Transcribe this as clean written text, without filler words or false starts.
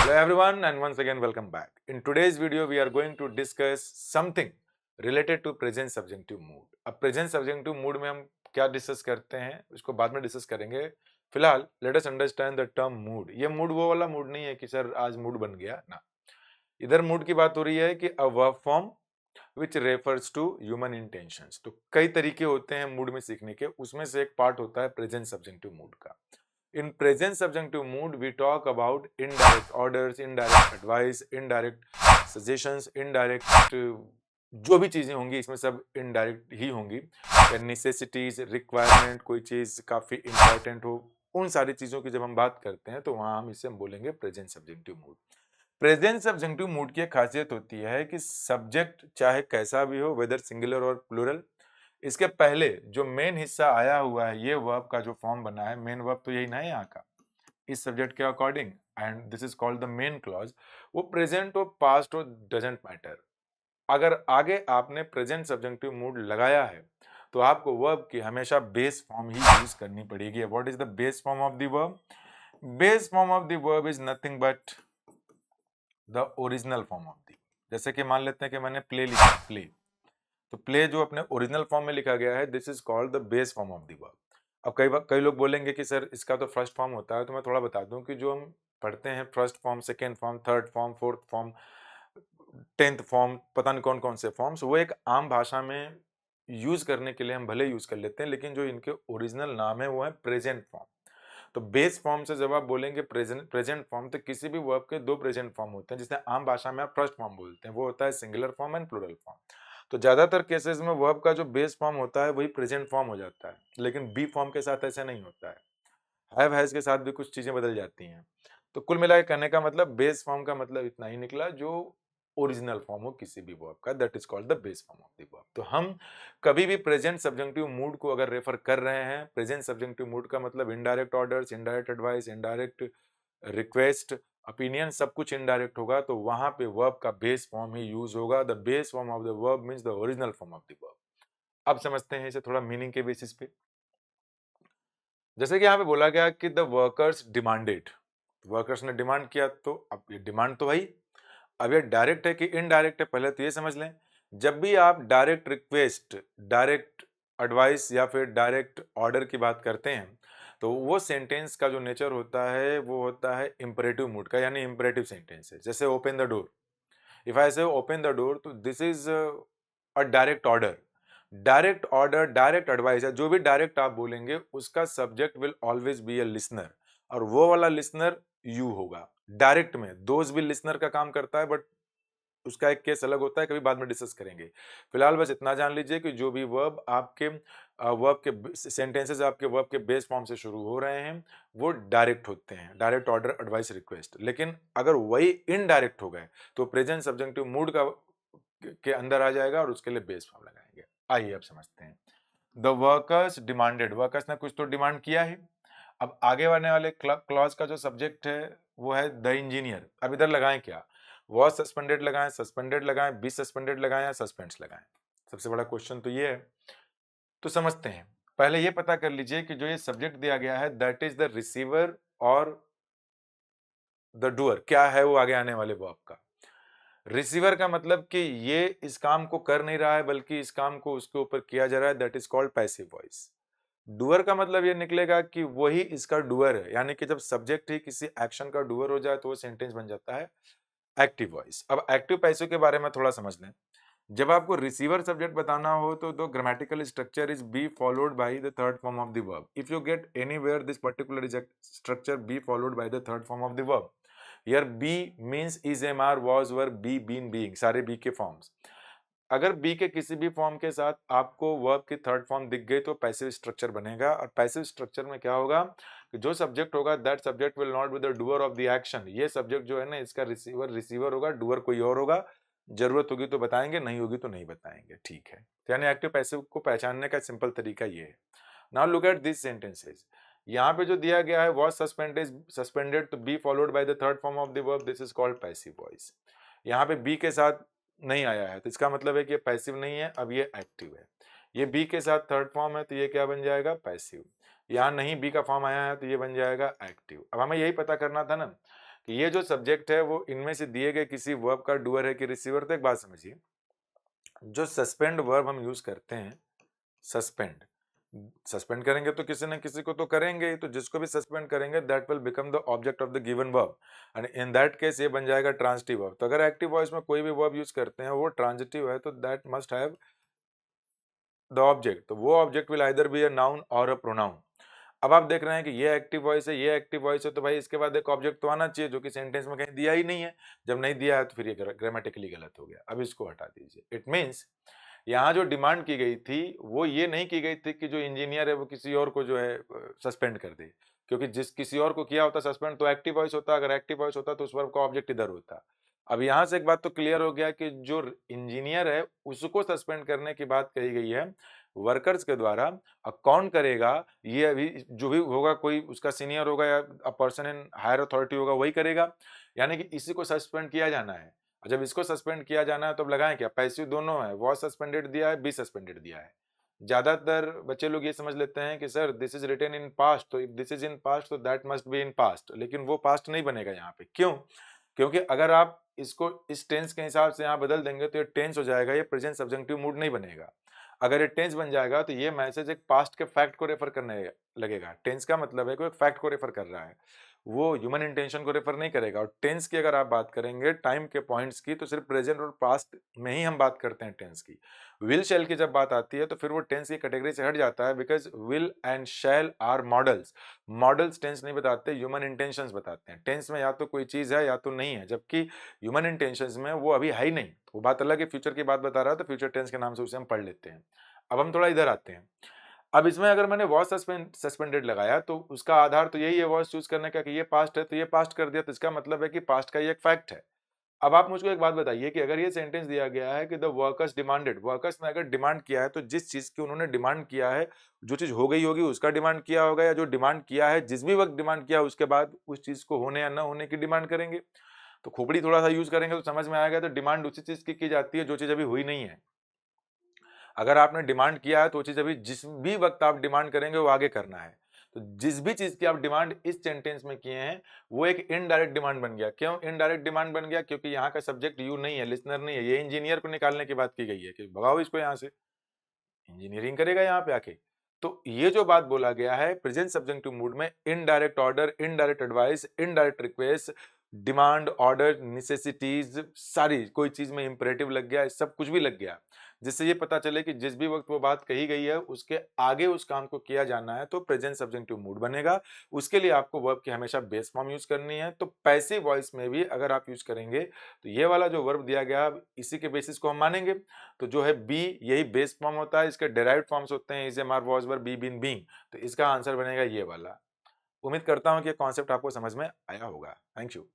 Hello everyone and once again welcome back. In today's video we are going to discuss something related to present subjunctive mood. अब present subjunctive mood में हम क्या discuss करते हैं उसको बाद में डिस्कस करेंगे. फिलहाल let us understand the term mood. ये mood वो वाला mood नहीं है कि सर आज mood बन गया ना. इधर mood की बात हो रही है कि a verb form which refers to human intentions. तो कई तरीके होते हैं mood में सीखने के, उसमें से एक पार्ट होता है present subjunctive mood का. In present subjunctive mood, we talk about indirect orders, indirect advice, indirect suggestions, indirect जो भी चीजें होंगी इसमें सब इनडायरेक्ट ही होंगी. नेसेसिटीज, रिक्वायरमेंट, कोई चीज काफी इंपॉर्टेंट हो, उन सारी चीजों की जब हम बात करते हैं तो वहां हम बोलेंगे present subjective mood. Present subjective mood की एक खासियत होती है कि सब्जेक्ट चाहे कैसा भी हो, वेदर सिंगुलर और प्लूरल, इसके पहले जो मेन हिस्सा आया हुआ है, ये वर्ब का जो फॉर्म बना है, मेन वर्ब तो यही ना है यहाँ का, इस सब्जेक्ट के according, and this is called the main clause. वो प्रेजेंट हो, पास्ट हो, डजंट मैटर. अगर आगे आपने प्रेजेंट सब्जेक्टिव मूड लगाया है तो आपको वर्ब की हमेशा बेस फॉर्म ही यूज करनी पड़ेगी. What is the base form of the verb? Base form of the verb is nothing but the original form of the. जैसे कि मान लेते हैं कि मैंने प्ले लिखा, प्ले, तो प्ले जो अपने ओरिजिनल फॉर्म में लिखा गया है, this is called the base form of the verb. अब कई लोग बोलेंगे कि सर इसका तो फर्स्ट फॉर्म होता है, तो मैं थोड़ा बता दूं कि जो हम पढ़ते हैं first form, second form, third form, fourth form, 10th form, पता नहीं कौन कौन से फॉर्म्स, वो एक आम भाषा में यूज करने के लिए हम भले यूज कर लेते हैं, लेकिन जो इनके ओरिजिनल नाम है वो है प्रेजेंट फॉर्म. तो बेस फॉर्म से जब आप बोलेंगे प्रेजेंट फॉर्म, तो किसी भी वर्ब के दो प्रेजेंट फॉर्म होते हैं, जिसे आम भाषा में आप फर्स्ट फॉर्म बोलते हैं. वो होता है singular form and plural form. तो ज्यादातर केसेस में वर्ब का जो बेस फॉर्म होता है वही प्रेजेंट फॉर्म हो जाता है, लेकिन बी फॉर्म के साथ ऐसा नहीं होता है. हैव हैज के साथ भी कुछ चीजें बदल जाती हैं. तो कुल मिलाकर कहने का मतलब बेस फॉर्म का मतलब इतना ही निकला जो ओरिजिनल फॉर्म हो किसी भी वर्ब का, that is called the base form of the verb. तो हम कभी भी प्रेजेंट सब्जेक्टिव मूड को अगर रेफर कर रहे हैं, प्रेजेंट सब्जेक्टिव मूड का मतलब indirect orders, indirect advice, indirect request, opinion, सब कुछ इनडायरेक्ट होगा, तो वहां पे वर्ब का बेस फॉर्म ही यूज होगा. The base form of the verb means the original form of the verb. अब समझते हैं इसे थोड़ा मीनिंग के बेसिस पे. जैसे कि यहाँ पे बोला गया कि द वर्कर्स डिमांडेड, वर्कर्स ने डिमांड किया, तो अब ये डिमांड तो भाई, अब ये डायरेक्ट है कि इनडायरेक्ट है, पहले तो ये समझ लें. जब भी आप डायरेक्ट रिक्वेस्ट, डायरेक्ट एडवाइस या फिर डायरेक्ट ऑर्डर की बात करते हैं, तो वो सेंटेंस का जो नेचर होता है वो होता है इंपरेटिव मूड का, यानी इंपरेटिव सेंटेंस है. जैसे open the door, if I से ओपन द डोर, तो this is a direct order. Direct order, direct advice है, जो भी डायरेक्ट आप बोलेंगे उसका subject will always be a listener, और वो वाला लिसनर यू होगा. डायरेक्ट में दोस्त भी लिसनर का काम करता है, बट उसका एक केस अलग होता है, कभी बाद में डिस्कस करेंगे. फिलहाल बस इतना जान लीजिए कि जो भी वर्ब के सेंटेंसेस आपके वर्ब के बेस फॉर्म से शुरू हो रहे हैं वो डायरेक्ट होते हैं, डायरेक्ट ऑर्डर, एडवाइस, रिक्वेस्ट. लेकिन अगर वही इनडायरेक्ट हो गए तो प्रेजेंट सब्जेक्टिव मूड का के अंदर आ जाएगा और उसके लिए बेस फॉर्म लगाएंगे. आइए अब समझते हैं. द वर्कर्स डिमांडेड, वर्कर्स ने कुछ तो डिमांड किया है. अब आगे आने वाले क्लॉज का जो सब्जेक्ट है वो है द इंजीनियर. अब इधर लगाएं क्या? वॉज सस्पेंडेड लगाएं, सस्पेंडेड लगाएं, बी सस्पेंडेड लगाएं या सस्पेंड्स लगाएं? सबसे बड़ा क्वेश्चन तो ये है. तो समझते हैं. पहले ये पता कर लीजिए कि जो ये सब्जेक्ट दिया गया है दैट इज द रिसीवर और द डूअर, क्या है वो आगे आने वाले वर्ब का. रिसीवर का मतलब कि ये इस काम को कर नहीं रहा है बल्कि इस काम को उसके ऊपर किया जा रहा है, that is called passive voice. Doer का मतलब ये निकलेगा कि वही इसका डूअर है, यानी कि जब सब्जेक्ट ही किसी एक्शन का डूअर हो जाए तो वो सेंटेंस बन जाता है एक्टिव वॉइस. अब एक्टिव पैसिव के बारे में थोड़ा समझ लें. जब आपको रिसीवर सब्जेक्ट बताना हो तो the grammatical structure is be followed by the third form of the verb. If you get anywhere this particular structure be followed by the third form of the verb, here be means is, am, are, was, were, be, been, being, सारे be के forms. अगर be के किसी भी form के साथ आपको verb की थर्ड फॉर्म दिख गई तो पैसिव स्ट्रक्चर बनेगा. और पैसिव स्ट्रक्चर में क्या होगा कि जो सब्जेक्ट होगा that subject will not be the doer of the action. ये सब्जेक्ट जो है ना, इसका रिसीवर होगा, डूअर कोई और होगा. जरूरत होगी तो बताएंगे, नहीं होगी तो नहीं बताएंगे. ठीक है, तो यानी एक्टिव पैसिव को पहचानने का सिंपल तरीका ये है. Now look at this sentences. यहाँ पे जो दिया गया है वाज सस्पेंडेड, तो B followed by the third form of the verb, this is called passive voice. यहाँ पे बी के साथ नहीं आया है तो इसका मतलब है कि ये पैसिव नहीं है, अब ये एक्टिव है. ये बी के साथ थर्ड फॉर्म है तो ये क्या बन जाएगा? पैसिव. यहाँ नहीं बी का फॉर्म आया है तो ये बन जाएगा एक्टिव. अब हमें यही पता करना था ना कि ये जो सब्जेक्ट है वो इनमें से दिए गए किसी वर्ब का डूअर है कि रिसीवर। तो एक बात समझिए, जो सस्पेंड वर्ब हम यूज करते हैं, सस्पेंड सस्पेंड करेंगे तो किसी न किसी को तो करेंगे ही, तो जिसको भी सस्पेंड करेंगे that will become the object of the given verb and in that case ये बन जाएगा ट्रांजिटिव वर्ब। तो अगर एक्टिव वॉइस में कोई भी वर्ब यूज करते हैं वो ट्रांजिटिव है तो that must have the object, तो वो object will either be a noun और अ प्रोनाउन। अब आप देख रहे हैं कि ये एक्टिव वॉइस है, ये एक्टिव वॉइस है, तो भाई इसके बाद एक ऑब्जेक्ट तो आना चाहिए जो कि सेंटेंस में कहीं दिया ही नहीं है। जब नहीं दिया है तो फिर ये ग्रामेटिकली गलत हो गया। अब इसको हटा दीजिए। इट मीन्स यहाँ जो डिमांड की गई थी वो ये नहीं की गई थी कि जो इंजीनियर है वो किसी और को जो है सस्पेंड कर दे, क्योंकि जिस किसी और को किया होता सस्पेंड तो एक्टिव वॉइस होता, अगर एक्टिव वॉइस होता तो उस वर्ब का ऑब्जेक्ट इधर होता। अब यहाँ से एक बात तो क्लियर हो गया कि जो इंजीनियर है उसको सस्पेंड करने की बात कही गई है वर्कर्स के द्वारा। अब कौन करेगा ये अभी जो भी होगा, कोई उसका सीनियर होगा या पर्सन इन हायर अथॉरिटी होगा वही करेगा, यानी कि इसी को सस्पेंड किया जाना है। जब इसको सस्पेंड किया जाना है तो अब लगाएं क्या, पैसिव दोनों है, वॉज सस्पेंडेड दिया है, बी सस्पेंडेड दिया है। ज्यादातर बच्चे लोग ये समझ लेते हैं कि sir this is written in past, तो if this is in past तो that must be in past, लेकिन वो पास्ट नहीं बनेगा यहाँ पे। क्यों? क्योंकि अगर आप इसको इस टेंस के हिसाब से यहाँ बदल देंगे तो ये टेंस हो जाएगा, ये प्रेजेंट सब्जेक्टिव मूड नहीं बनेगा। अगर ये टेंस बन जाएगा तो ये मैसेज एक पास्ट के फैक्ट को रेफर करने लगेगा। टेंस का मतलब है कि वो एक फैक्ट को रेफर कर रहा है, वो ह्यूमन इंटेंशन को रेफर नहीं करेगा। और टेंस की अगर आप बात करेंगे टाइम के पॉइंट्स की, तो सिर्फ प्रेजेंट और पास्ट में ही हम बात करते हैं टेंस की। विल शैल की जब बात आती है तो फिर वो टेंस की कैटेगरी से हट जाता है, because will and shall are modals. Modals tense नहीं बताते, ह्यूमन इंटेंशंस बताते हैं। टेंस में या तो कोई चीज है या तो नहीं है, जबकि ह्यूमन इंटेंशंस में वो अभी है ही नहीं। वो बात अलग है, फ्यूचर की बात बता रहा है तो फ्यूचर टेंस के नाम से उसे हम पढ़ लेते हैं। अब हम थोड़ा इधर आते हैं। अब इसमें अगर मैंने वॉज सस्पेंडेड लगाया तो उसका आधार तो यही है वॉज चूज करने का कि ये पास्ट है, तो ये पास्ट कर दिया, तो इसका मतलब है कि पास्ट का ये एक फैक्ट है। अब आप मुझको एक बात बताइए कि अगर ये सेंटेंस दिया गया है कि द वर्कर्स डिमांडेड, वर्कर्स ने अगर डिमांड किया है तो जिस चीज की उन्होंने डिमांड किया है, जो चीज हो गई होगी उसका डिमांड किया होगा, या जो डिमांड किया है जिस भी वक्त डिमांड किया उसके बाद उस चीज को होने या न होने की डिमांड करेंगे। तो खोपड़ी थोड़ा सा यूज करेंगे तो समझ में आएगा। तो डिमांड उसी चीज की जाती है जो चीज अभी हुई नहीं है। अगर आपने डिमांड किया है तो वो चीज अभी जिस भी वक्त आप डिमांड करेंगे वो आगे करना है। तो जिस भी चीज की आप डिमांड इस सेंटेंस में किए हैं वो एक इनडायरेक्ट डिमांड बन गया। क्यों इनडायरेक्ट डिमांड बन गया? क्योंकि यहाँ का सब्जेक्ट यू नहीं है, लिसनर नहीं है, ये इंजीनियर को निकालने की बात की गई है कि भगाओ इसको यहाँ से, इंजीनियरिंग करेगा यहाँ पे आके। तो ये जो बात बोला गया है प्रेजेंट सब्जेक्टिव मूड में, indirect order, indirect advice, indirect request, demand, order, necessities, सारी कोई चीज में इंपरेटिव लग गया, सब कुछ भी लग गया, जिससे ये पता चले कि जिस भी वक्त वो बात कही गई है उसके आगे उस काम को किया जाना है तो प्रेजेंट सब्जेक्टिव मूड बनेगा। उसके लिए आपको वर्ब की हमेशा बेस फॉर्म यूज करनी है। तो पैसिव वॉइस में भी अगर आप यूज करेंगे तो ये वाला जो वर्ब दिया गया इसी के बेसिस को हम मानेंगे। तो जो है बी यही बेस फॉर्म होता है, इसके डेराइव्ड फॉर्म्स होते हैं is, am, are, was, were, be, been, being. तो इसका आंसर बनेगा ये वाला। उम्मीद करता हूं कि ये कॉन्सेप्ट आपको समझ में आया होगा। Thank you.